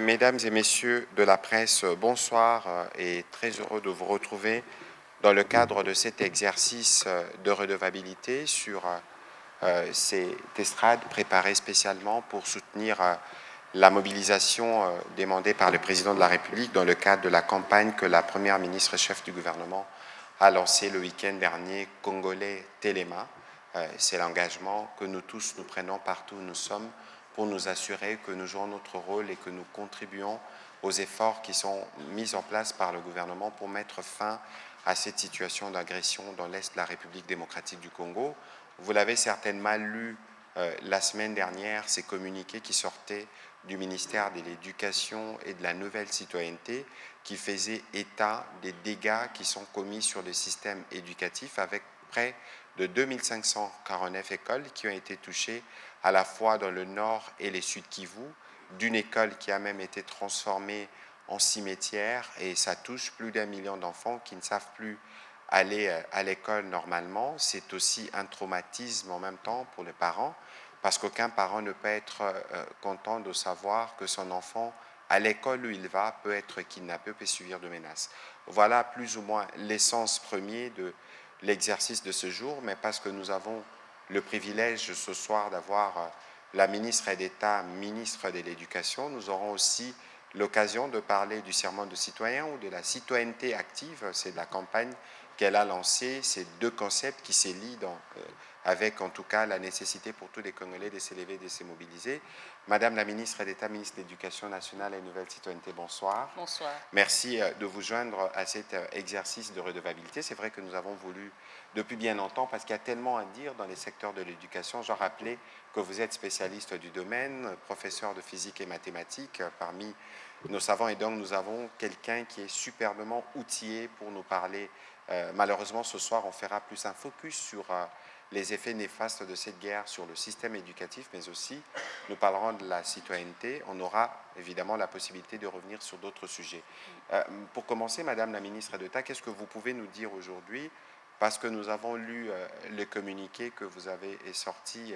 Mesdames et messieurs de la presse, bonsoir et très heureux de vous retrouver dans le cadre de cet exercice de redevabilité sur cette estrade préparée spécialement pour soutenir la mobilisation demandée par le président de la République dans le cadre de la campagne que la première ministre chef du gouvernement a lancée le week-end dernier, Congolais Téléma. C'est l'engagement que nous tous nous prenons partout où nous sommes pour nous assurer que nous jouons notre rôle et que nous contribuons aux efforts qui sont mis en place par le gouvernement pour mettre fin à cette situation d'agression dans l'Est de la République démocratique du Congo. Vous l'avez certainement lu la semaine dernière, ces communiqués qui sortaient du ministère de l'Éducation et de la Nouvelle Citoyenneté qui faisaient état des dégâts qui sont commis sur le système éducatif avec près de 2549 écoles qui ont été touchées à la fois dans le nord et le sud Kivu, d'une école qui a même été transformée en cimetière et ça touche plus d'1 million d'enfants qui ne savent plus aller à l'école normalement. C'est aussi un traumatisme en même temps pour les parents parce qu'aucun parent ne peut être content de savoir que son enfant, à l'école où il va, peut être kidnappé, peut subir de menaces. Voilà plus ou moins l'essence première de l'exercice de ce jour, mais parce que nous avons le privilège ce soir d'avoir la ministre d'État, ministre de l'Éducation, nous aurons aussi l'occasion de parler du serment de citoyen ou de la citoyenneté active. C'est la campagne qu'elle a lancée, ces deux concepts qui se lient avec en tout cas la nécessité pour tous les Congolais de s'élever, de se mobiliser. Madame la ministre d'État, ministre de l'Éducation nationale et Nouvelle Citoyenneté, bonsoir. Bonsoir. Merci de vous joindre à cet exercice de redevabilité. C'est vrai que nous avons voulu depuis bien longtemps parce qu'il y a tellement à dire dans les secteurs de l'éducation. J'en rappelais que vous êtes spécialiste du domaine, professeur de physique et mathématiques parmi nos savants et donc nous avons quelqu'un qui est superbement outillé pour nous parler. Malheureusement, ce soir, on fera plus un focus sur les effets néfastes de cette guerre sur le système éducatif, mais aussi nous parlerons de la citoyenneté. On aura évidemment la possibilité de revenir sur d'autres sujets. Pour commencer, Madame la ministre d'État, qu'est-ce que vous pouvez nous dire aujourd'hui? Parce que nous avons lu le communiqué que vous avez sorti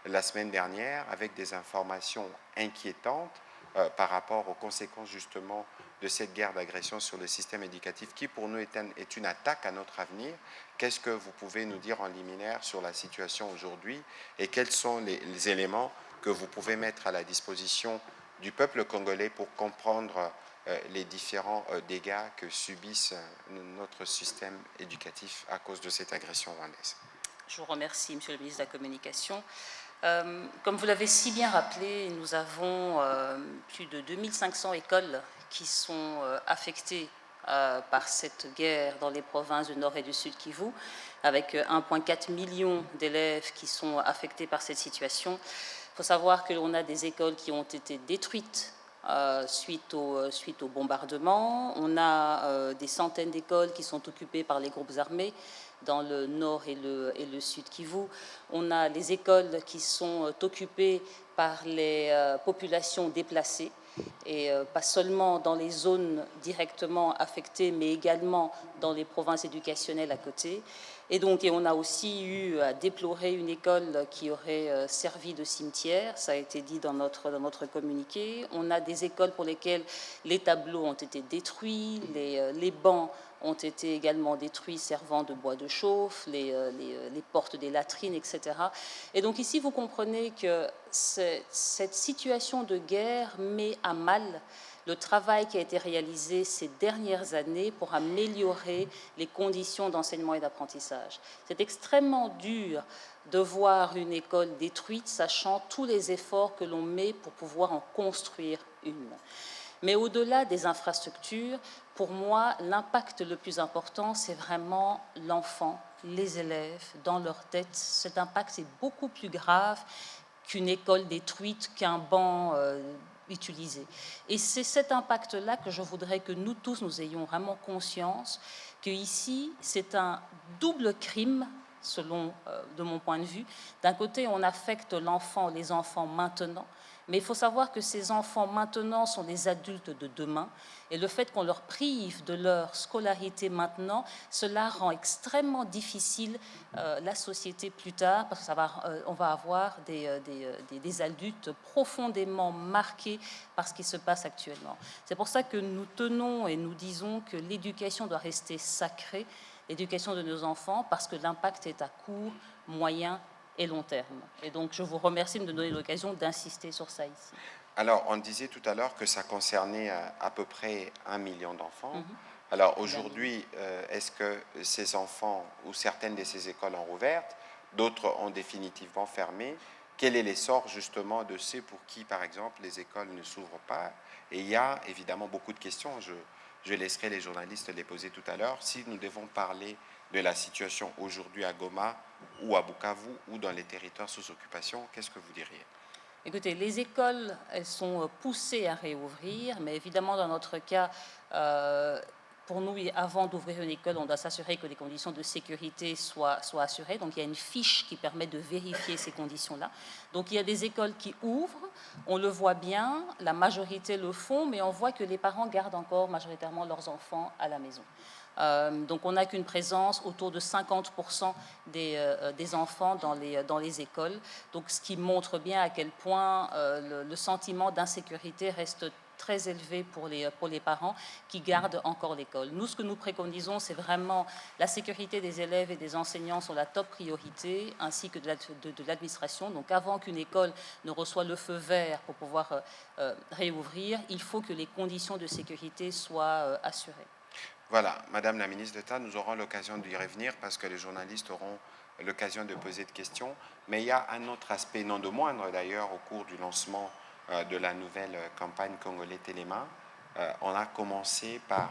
la semaine dernière avec des informations inquiétantes par rapport aux conséquences justement de cette guerre d'agression sur le système éducatif qui pour nous est une attaque à notre avenir. Qu'est-ce que vous pouvez nous dire en liminaire sur la situation aujourd'hui et quels sont les éléments que vous pouvez mettre à la disposition du peuple congolais pour comprendre les différents dégâts que subissent notre système éducatif à cause de cette agression rwandaise? Je vous remercie, Monsieur le ministre de la Communication. Comme vous l'avez si bien rappelé, nous avons plus de 2500 écoles qui sont affectées par cette guerre dans les provinces du Nord et du Sud Kivu, avec 1,4 million d'élèves qui sont affectés par cette situation. Il faut savoir que l'on a des écoles qui ont été détruites suite au bombardement. On a des centaines d'écoles qui sont occupées par les groupes armés dans le nord et le sud Kivu. On a les écoles qui sont occupées par les populations déplacées et pas seulement dans les zones directement affectées, mais également dans les provinces éducationnelles à côté. Et on a aussi eu à déplorer une école qui aurait servi de cimetière, ça a été dit dans notre communiqué. On a des écoles pour lesquelles les tableaux ont été détruits, les bancs ont été également détruits servant de bois de chauffe, les portes des latrines, etc. Et donc ici, vous comprenez que cette situation de guerre met à mal le travail qui a été réalisé ces dernières années pour améliorer les conditions d'enseignement et d'apprentissage. C'est extrêmement dur de voir une école détruite, sachant tous les efforts que l'on met pour pouvoir en construire une. Mais au-delà des infrastructures, pour moi, l'impact le plus important, c'est vraiment l'enfant, les élèves, dans leur tête. Cet impact est beaucoup plus grave qu'une école détruite, qu'un banc utilisé. Et c'est cet impact-là que je voudrais que nous tous, nous ayons vraiment conscience qu'ici, c'est un double crime, selon de mon point de vue. D'un côté, on affecte l'enfant, les enfants maintenant, Mais il faut savoir que ces enfants maintenant sont des adultes de demain, et le fait qu'on leur prive de leur scolarité maintenant, cela rend extrêmement difficile la société plus tard, parce qu'on va avoir des adultes profondément marqués par ce qui se passe actuellement. C'est pour ça que nous tenons et nous disons que l'éducation doit rester sacrée, l'éducation de nos enfants, parce que l'impact est à court, moyen et long terme. Et donc, je vous remercie de me donner l'occasion d'insister sur ça ici. Alors, on disait tout à l'heure que ça concernait à peu près 1 million d'enfants. Alors, aujourd'hui, est-ce que ces enfants ou certaines de ces écoles ont rouvert, d'autres ont définitivement fermé? Quel est l'essor justement de ceux pour qui, par exemple, les écoles ne s'ouvrent pas? Et il y a évidemment beaucoup de questions. Je laisserai les journalistes les poser tout à l'heure. Si nous devons parler de la situation aujourd'hui à Goma ou à Bukavu ou dans les territoires sous occupation, qu'est-ce que vous diriez? Écoutez, les écoles, elles sont poussées à réouvrir, mais évidemment, dans notre cas, pour nous, avant d'ouvrir une école, on doit s'assurer que les conditions de sécurité soient assurées. Donc, il y a une fiche qui permet de vérifier ces conditions-là. Donc, il y a des écoles qui ouvrent, on le voit bien, la majorité le font, mais on voit que les parents gardent encore majoritairement leurs enfants à la maison. Donc, on n'a qu'une présence autour de 50% des enfants dans les écoles. Donc, ce qui montre bien à quel point le sentiment d'insécurité reste très élevé pour les parents qui gardent encore l'école. Nous, ce que nous préconisons, c'est vraiment la sécurité des élèves et des enseignants sur la top priorité, ainsi que de l'administration. Donc, avant qu'une école ne reçoive le feu vert pour pouvoir réouvrir, il faut que les conditions de sécurité soient assurées. Voilà, Madame la ministre d'État, nous aurons l'occasion d'y revenir parce que les journalistes auront l'occasion de poser des questions. Mais il y a un autre aspect, non de moindre d'ailleurs, au cours du lancement de la nouvelle campagne Congolais Téléma. On a commencé par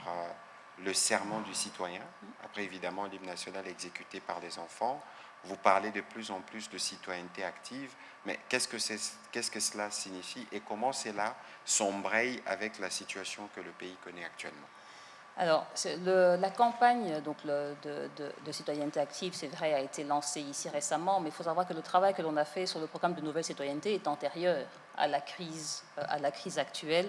le serment du citoyen. Après, évidemment, l'hymne national exécuté par les enfants. Vous parlez de plus en plus de citoyenneté active. Mais qu'est-ce que cela signifie et comment cela s'embraye avec la situation que le pays connaît actuellement? Alors, la campagne donc, de citoyenneté active, c'est vrai, a été lancée ici récemment, mais il faut savoir que le travail que l'on a fait sur le programme de nouvelle citoyenneté est antérieur à la crise actuelle.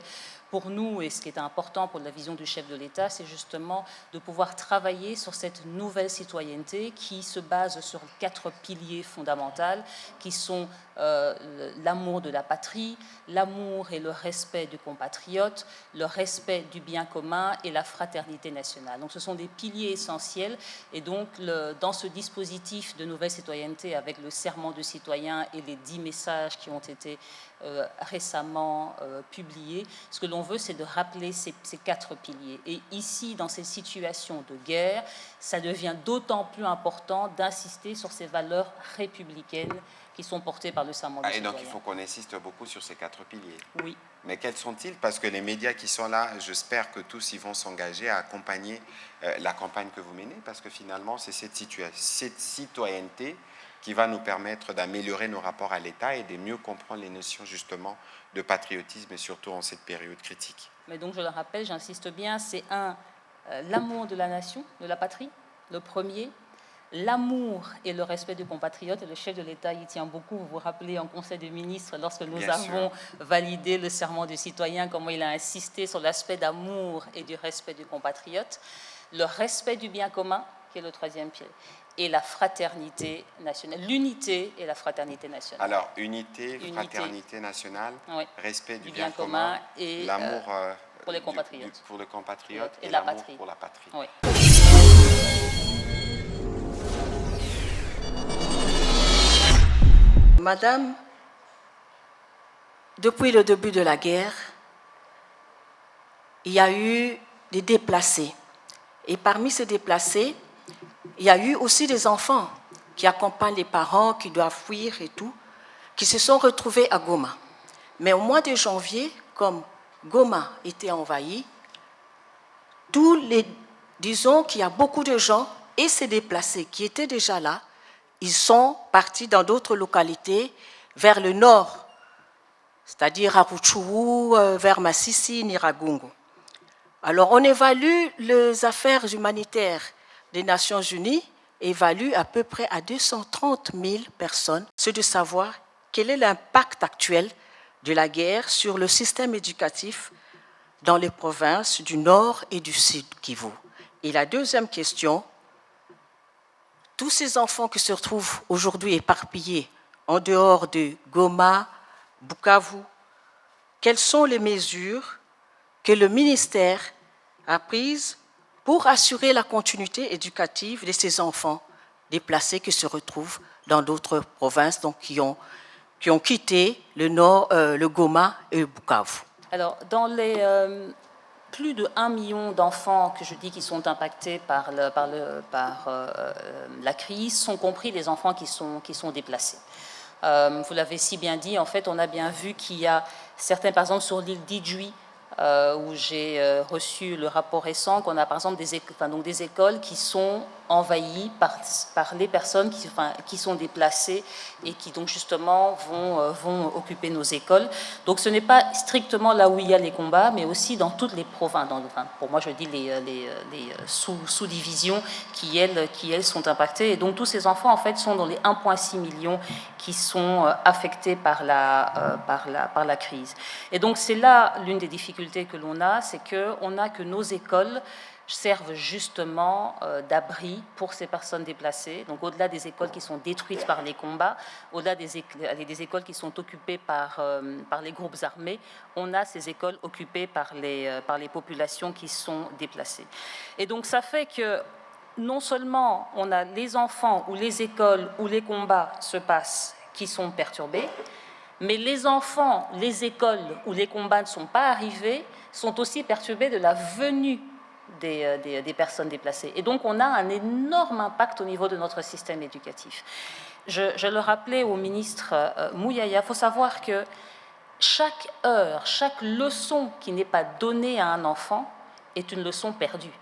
Pour nous, et ce qui est important pour la vision du chef de l'État, c'est justement de pouvoir travailler sur cette nouvelle citoyenneté qui se base sur 4 piliers fondamentaux, qui sont l'amour de la patrie, l'amour et le respect du compatriote, le respect du bien commun et la fraternité nationale. Donc ce sont des piliers essentiels, et donc dans ce dispositif de nouvelle citoyenneté avec le serment de citoyen et les 10 messages qui ont été récemment publiés, ce que l'on veut, c'est de rappeler ces 4 piliers. Et ici, dans ces situations de guerre, ça devient d'autant plus important d'insister sur ces valeurs républicaines qui sont portées par le serment du citoyen. Et donc, il faut qu'on insiste beaucoup sur ces 4 piliers. Oui. Mais quels sont-ils? Parce que les médias qui sont là, j'espère que tous ils vont s'engager à accompagner la campagne que vous menez, parce que finalement, c'est cette citoyenneté qui va nous permettre d'améliorer nos rapports à l'État et de mieux comprendre les notions justement de patriotisme et surtout en cette période critique. Mais donc, je le rappelle, j'insiste bien, c'est l'amour de la nation, de la patrie, le premier, l'amour et le respect du compatriote, et le chef de l'État y tient beaucoup. Vous vous rappelez en Conseil des ministres, lorsque nous avons validé le serment du citoyen, comment il a insisté sur l'aspect d'amour et du respect du compatriote, le respect du bien commun, qui est le 3e pilier, et la fraternité nationale, l'unité et la fraternité nationale. Alors, unité, fraternité nationale, oui, respect du bien commun et l'amour pour les compatriotes. Pour le compatriote et la l'amour patrie. Pour la patrie. Oui. Madame, depuis le début de la guerre, il y a eu des déplacés. Et parmi ces déplacés, il y a eu aussi des enfants qui accompagnent les parents, qui doivent fuir et tout, qui se sont retrouvés à Goma. Mais au mois de janvier, comme Goma était envahi, disons qu'il y a beaucoup de gens et ces déplacés qui étaient déjà là, ils sont partis dans d'autres localités vers le nord, c'est-à-dire à Rutshuru, vers Masisi, Niragungu. Alors, on évalue les affaires humanitaires des Nations Unies, évalue à peu près à 230 000 personnes. C'est de savoir quel est l'impact actuel de la guerre sur le système éducatif dans les provinces du Nord et du Sud Kivu. Et la deuxième question, tous ces enfants qui se retrouvent aujourd'hui éparpillés en dehors de Goma, Bukavu, quelles sont les mesures que le ministère a prises pour assurer la continuité éducative de ces enfants déplacés qui se retrouvent dans d'autres provinces, donc qui ont quitté le Nord, le Goma et le Bukavu? Alors, dans les plus de 1 million d'enfants que je dis qui sont impactés par la crise, sont compris les enfants qui sont déplacés. Vous l'avez si bien dit, en fait, on a bien vu qu'il y a certains, par exemple, sur l'île d'Idjui, où j'ai reçu le rapport récent, qu'on a par exemple des écoles qui sont envahies par les personnes qui sont déplacées et qui donc justement vont occuper nos écoles. Donc ce n'est pas strictement là où il y a les combats, mais aussi dans toutes les provinces, pour moi je dis les sous-divisions qui elles sont impactées. Et donc tous ces enfants en fait sont dans les 1,6 million qui sont affectés par la crise. Et donc c'est là l'une des difficultés que l'on a, c'est qu'on a que nos écoles servent justement d'abri pour ces personnes déplacées. Donc au-delà des écoles qui sont détruites par les combats, au-delà des écoles qui sont occupées par les groupes armés, on a ces écoles occupées par les populations qui sont déplacées. Et donc ça fait que non seulement on a les enfants ou les écoles où les combats se passent qui sont perturbés, mais les enfants, les écoles où les combats ne sont pas arrivés sont aussi perturbés de la venue des personnes déplacées. Et donc on a un énorme impact au niveau de notre système éducatif. Je le rappelais au ministre Mouyaya, il faut savoir que chaque heure, chaque leçon qui n'est pas donnée à un enfant est une leçon perdue.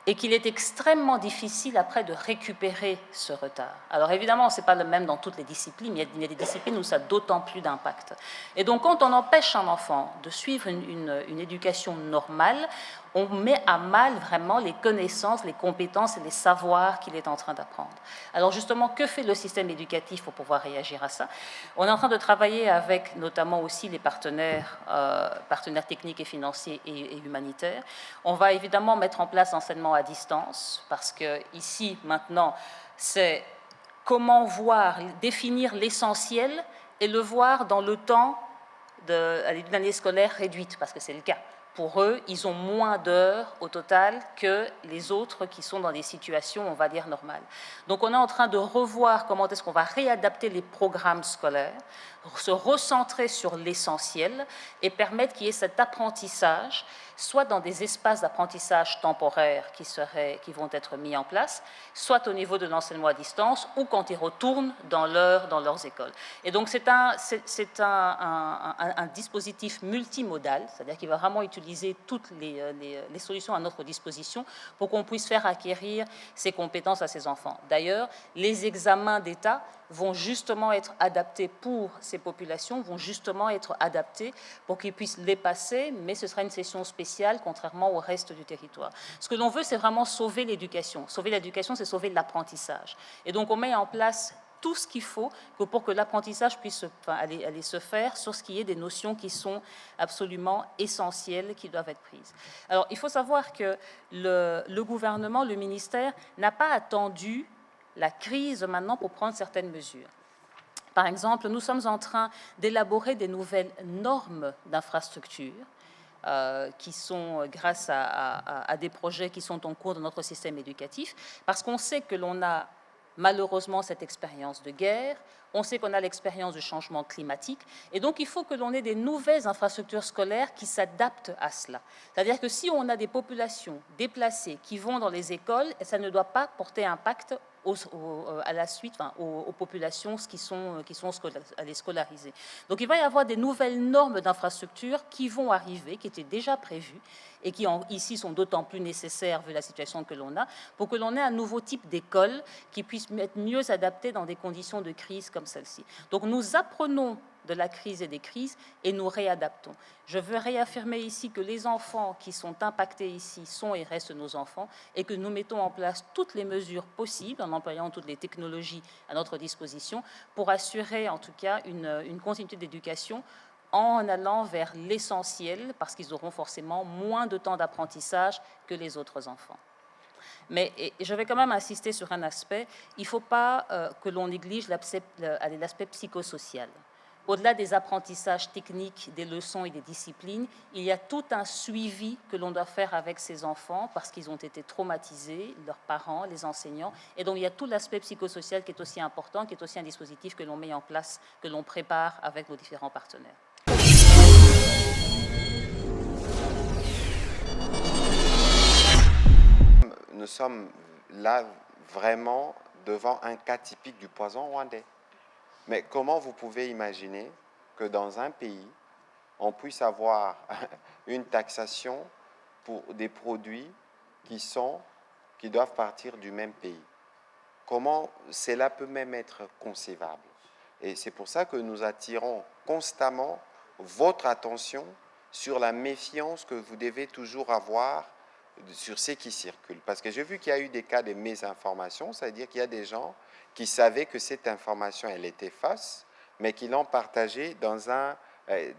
Et qu'il est extrêmement difficile après de récupérer ce retard. Alors évidemment, ce n'est pas le même dans toutes les disciplines, il y a des disciplines où ça a d'autant plus d'impact. Et donc quand on empêche un enfant de suivre une éducation normale, on met à mal vraiment les connaissances, les compétences et les savoirs qu'il est en train d'apprendre. Alors justement, que fait le système éducatif pour pouvoir réagir à ça? On est en train de travailler avec notamment aussi les partenaires techniques et financiers et humanitaires. On va évidemment mettre en place l'enseignement à distance, parce que ici, maintenant, c'est comment définir l'essentiel et le voir dans le temps d'une année scolaire réduite, parce que c'est le cas. Pour eux, ils ont moins d'heures au total que les autres qui sont dans des situations, on va dire, normales. Donc on est en train de revoir comment est-ce qu'on va réadapter les programmes scolaires, se recentrer sur l'essentiel et permettre qu'il y ait cet apprentissage, soit dans des espaces d'apprentissage temporaires qui vont être mis en place, soit au niveau de l'enseignement à distance ou quand ils retournent dans leurs écoles. Et donc c'est un dispositif multimodal, c'est-à-dire qu'il va vraiment utiliser toutes les solutions à notre disposition pour qu'on puisse faire acquérir ces compétences à ces enfants. D'ailleurs, les examens d'État vont justement être adaptés pour ces populations, vont justement être adaptés pour qu'ils puissent les passer, mais ce sera une session spéciale, contrairement au reste du territoire. Ce que l'on veut, c'est vraiment sauver l'éducation. Sauver l'éducation, c'est sauver l'apprentissage. Et donc, on met en place tout ce qu'il faut pour que l'apprentissage puisse aller se faire sur ce qui est des notions qui sont absolument essentielles, qui doivent être prises. Alors, il faut savoir que le gouvernement, le ministère, n'a pas attendu la crise maintenant pour prendre certaines mesures. Par exemple, nous sommes en train d'élaborer des nouvelles normes d'infrastructure qui sont grâce à des projets qui sont en cours dans notre système éducatif, parce qu'on sait que l'on a malheureusement cette expérience de guerre, on sait qu'on a l'expérience du changement climatique, et donc il faut que l'on ait des nouvelles infrastructures scolaires qui s'adaptent à cela. C'est-à-dire que si on a des populations déplacées qui vont dans les écoles, ça ne doit pas porter impact à la suite, aux populations qui sont à les scolariser. Donc il va y avoir des nouvelles normes d'infrastructure qui vont arriver, qui étaient déjà prévues, et qui ici sont d'autant plus nécessaires vu la situation que l'on a, pour que l'on ait un nouveau type d'école qui puisse être mieux adapté dans des conditions de crise comme celle-ci. Donc nous apprenons de la crise et des crises et nous réadaptons. Je veux réaffirmer ici que les enfants qui sont impactés ici sont et restent nos enfants et que nous mettons en place toutes les mesures possibles en employant toutes les technologies à notre disposition pour assurer en tout cas une continuité d'éducation en allant vers l'essentiel parce qu'ils auront forcément moins de temps d'apprentissage que les autres enfants. Mais je vais quand même insister sur un aspect, il ne faut pas que l'on néglige l'aspect psychosocial. Au-delà des apprentissages techniques, des leçons et des disciplines, il y a tout un suivi que l'on doit faire avec ces enfants parce qu'ils ont été traumatisés, leurs parents, les enseignants. Et donc il y a tout l'aspect psychosocial qui est aussi important, qui est aussi un dispositif que l'on met en place, que l'on prépare avec nos différents partenaires. Nous sommes là vraiment devant un cas typique du poison rwandais. Mais comment vous pouvez imaginer que dans un pays, on puisse avoir une taxation pour des produits qui doivent partir du même pays? Comment cela peut même être concevable? Et c'est pour ça que nous attirons constamment votre attention sur la méfiance que vous devez toujours avoir sur ce qui circule. Parce que j'ai vu qu'il y a eu des cas de mésinformation, c'est-à-dire qu'il y a des gens qui savaient que cette information, elle était fausse, mais qui l'ont partagée dans un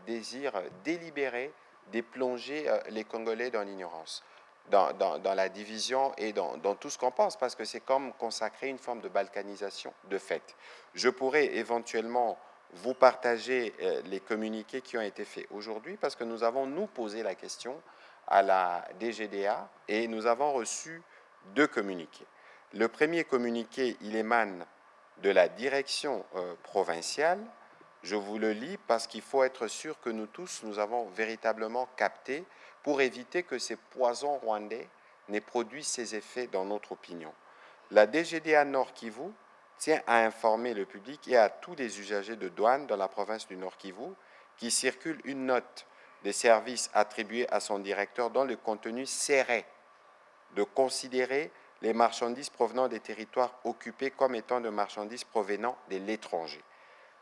désir délibéré de plonger les Congolais dans l'ignorance, dans la division et dans tout ce qu'on pense, parce que c'est comme consacrer une forme de balkanisation de fait. Je pourrais éventuellement vous partager les communiqués qui ont été faits aujourd'hui, parce que nous avons, nous, posé la question à la DGDA et nous avons reçu 2 communiqués. Le premier communiqué, il émane de la direction provinciale. Je vous le lis parce qu'il faut être sûr que nous tous, nous avons véritablement capté pour éviter que ces poisons rwandais n'aient produit ces effets dans notre opinion. La DGDA Nord Kivu tient à informer le public et à tous les usagers de douane dans la province du Nord Kivu qui circule une note des services attribués à son directeur dont le contenu serait de considérer les marchandises provenant des territoires occupés comme étant de marchandises provenant de l'étranger.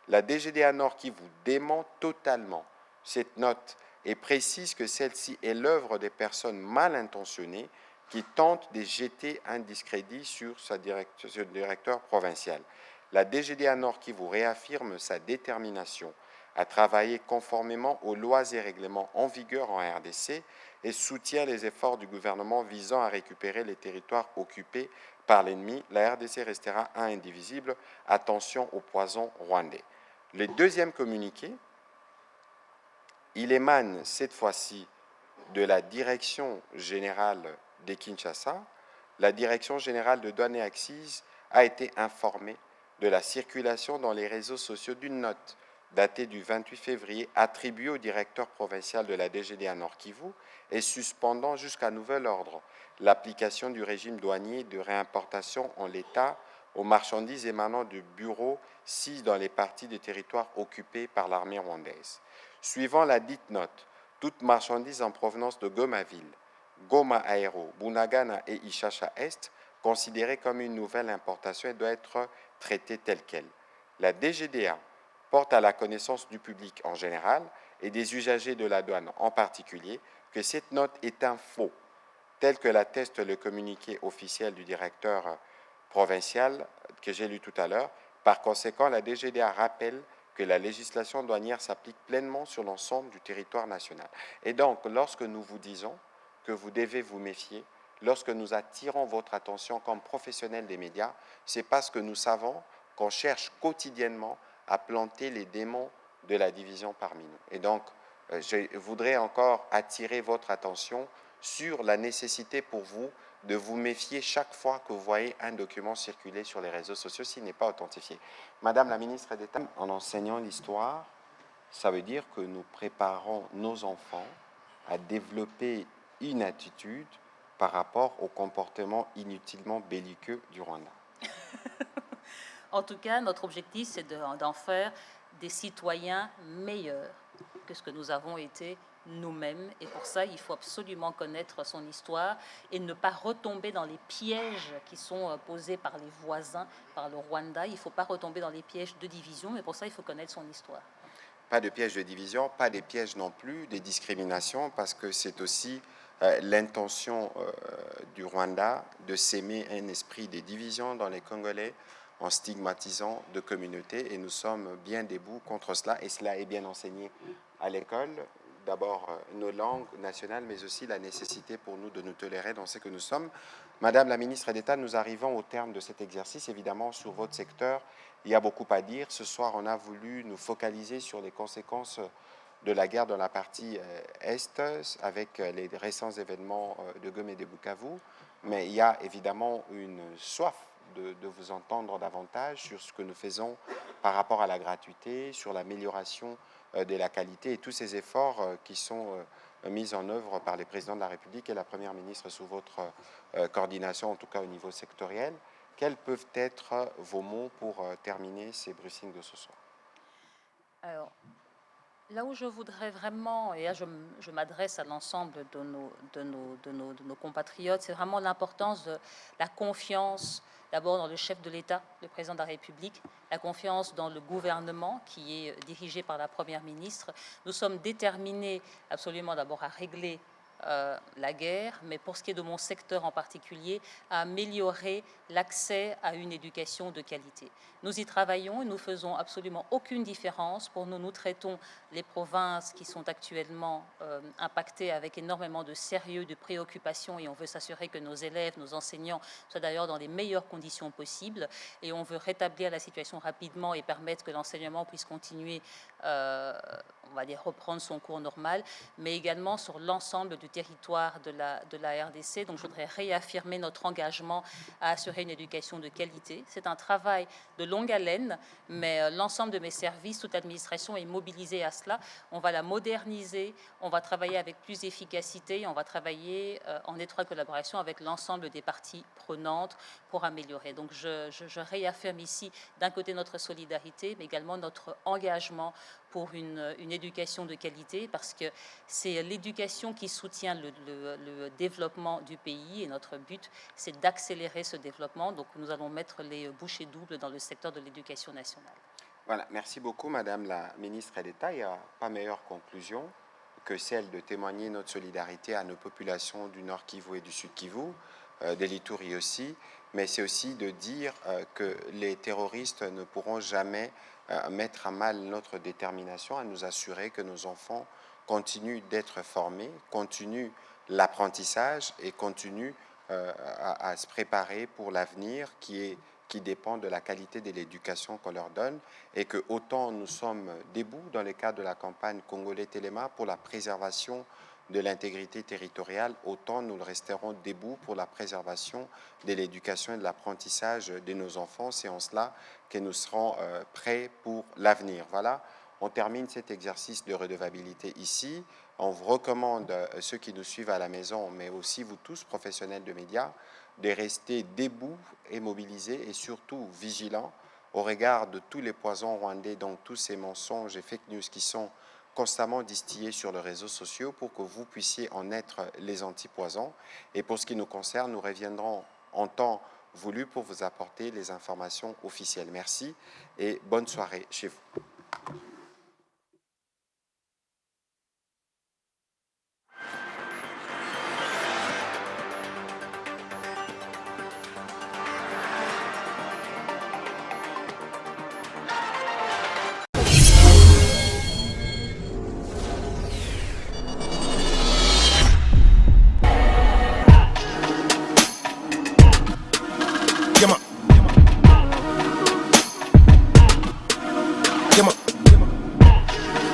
La DGDA Nord Kivu dément totalement cette note et précise que celle-ci est l'œuvre des personnes mal intentionnées qui tentent de jeter un discrédit sur ce directeur provincial. La DGDA Nord Kivu réaffirme sa détermination à travailler conformément aux lois et règlements en vigueur en RDC et soutient les efforts du gouvernement visant à récupérer les territoires occupés par l'ennemi. La RDC restera indivisible. Attention au poison rwandais. Le deuxième communiqué, il émane cette fois-ci de la Direction générale de Kinshasa. La Direction générale de douane et accises a été informée de la circulation dans les réseaux sociaux d'une note datée du 28 février, attribuée au directeur provincial de la DGDA Nord Kivu et suspendant jusqu'à nouvel ordre l'application du régime douanier de réimportation en l'état aux marchandises émanant du bureau 6 dans les parties des territoires occupés par l'armée rwandaise. Suivant la dite note, toute marchandise en provenance de Goma-Ville, Goma Aéro, Bunagana et Ishasha Est, considérée comme une nouvelle importation et doit être traitée telle qu'elle. La DGDA porte à la connaissance du public en général et des usagers de la douane en particulier que cette note est un faux, tel que l'atteste le communiqué officiel du directeur provincial que j'ai lu tout à l'heure. Par conséquent, la DGDA rappelle que la législation douanière s'applique pleinement sur l'ensemble du territoire national. Et donc, lorsque nous vous disons que vous devez vous méfier, lorsque nous attirons votre attention comme professionnels des médias, c'est parce que nous savons qu'on cherche quotidiennement à planter les démons de la division parmi nous. Et donc, je voudrais encore attirer votre attention sur la nécessité pour vous de vous méfier chaque fois que vous voyez un document circuler sur les réseaux sociaux s'il n'est pas authentifié. Madame la ministre d'État, en enseignant l'histoire, ça veut dire que nous préparons nos enfants à développer une attitude par rapport au comportement inutilement belliqueux du Rwanda. En tout cas, notre objectif, c'est d'en faire des citoyens meilleurs que ce que nous avons été nous-mêmes. Et pour ça, il faut absolument connaître son histoire et ne pas retomber dans les pièges qui sont posés par les voisins, par le Rwanda. Il ne faut pas retomber dans les pièges de division, mais pour ça, il faut connaître son histoire. pas de piège de division, pas des pièges non plus, des discriminations, parce que c'est aussi l'intention du Rwanda de s'aimer un esprit de division dans les Congolais en stigmatisant de communautés, et nous sommes bien debout contre cela, et cela est bien enseigné à l'école. D'abord nos langues nationales, mais aussi la nécessité pour nous de nous tolérer dans ce que nous sommes. Madame la ministre d'État, nous arrivons au terme de cet exercice. Évidemment, sur votre secteur, il y a beaucoup à dire. Ce soir, on a voulu nous focaliser sur les conséquences de la guerre dans la partie Est, avec les récents événements de Goma et de Bukavu. Mais il y a évidemment une soif de vous entendre davantage sur ce que nous faisons par rapport à la gratuité, sur l'amélioration de la qualité et tous ces efforts qui sont mis en œuvre par les présidents de la République et la Première ministre sous votre coordination, en tout cas au niveau sectoriel. Quels peuvent être vos mots pour terminer ces briefings de ce soir? Alors, là où je voudrais vraiment, et là je m'adresse à l'ensemble de nos compatriotes, c'est vraiment l'importance de la confiance, d'abord dans le chef de l'État, le président de la République, la confiance dans le gouvernement qui est dirigé par la Première ministre. Nous sommes déterminés absolument d'abord à régler la guerre, mais pour ce qui est de mon secteur en particulier, à améliorer l'accès à une éducation de qualité. Nous y travaillons et nous faisons absolument aucune différence. Pour nous, nous traitons les provinces qui sont actuellement impactées avec énormément de sérieux, de préoccupation, et on veut s'assurer que nos élèves, nos enseignants soient d'ailleurs dans les meilleures conditions possibles, et on veut rétablir la situation rapidement et permettre que l'enseignement puisse continuer, on va dire, reprendre son cours normal, mais également sur l'ensemble du territoire de la RDC. Donc je voudrais réaffirmer notre engagement à assurer une éducation de qualité. C'est un travail de longue haleine, mais l'ensemble de mes services, toute l'administration est mobilisée à cela. On va la moderniser, on va travailler avec plus d'efficacité, on va travailler en étroite collaboration avec l'ensemble des parties prenantes pour améliorer. Donc je réaffirme ici d'un côté notre solidarité, mais également notre engagement pour une éducation de qualité, parce que c'est l'éducation qui soutient le développement du pays, et notre but, c'est d'accélérer ce développement. Donc nous allons mettre les bouchées doubles dans le secteur de l'éducation nationale. Voilà, merci beaucoup Madame la ministre d'État. Il n'y a pas meilleure conclusion que celle de témoigner notre solidarité à nos populations du Nord Kivu et du Sud Kivu, de l'Ituri aussi, mais c'est aussi de dire que les terroristes ne pourront jamais mettre à mal notre détermination à nous assurer que nos enfants continuent d'être formés, continuent l'apprentissage et continuent à se préparer pour l'avenir qui dépend de la qualité de l'éducation qu'on leur donne, et que autant nous sommes debout dans le cadre de la campagne Congolais Téléma pour la préservation de l'intégrité territoriale, autant nous le resterons debout pour la préservation de l'éducation et de l'apprentissage de nos enfants. C'est en cela que nous serons prêts pour l'avenir. Voilà, on termine cet exercice de redevabilité ici. On vous recommande, ceux qui nous suivent à la maison, mais aussi vous tous, professionnels de médias, de rester debout et mobilisés et surtout vigilants au regard de tous les poisons rwandais, donc tous ces mensonges et fake news qui sont constamment distillés sur les réseaux sociaux, pour que vous puissiez en être les antipoisons. Et pour ce qui nous concerne, nous reviendrons en temps voulu pour vous apporter les informations officielles. Merci et bonne soirée chez vous.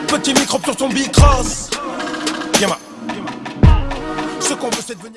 Petit microbe sur ton bicross. Ce qu'on veut, c'est devenir...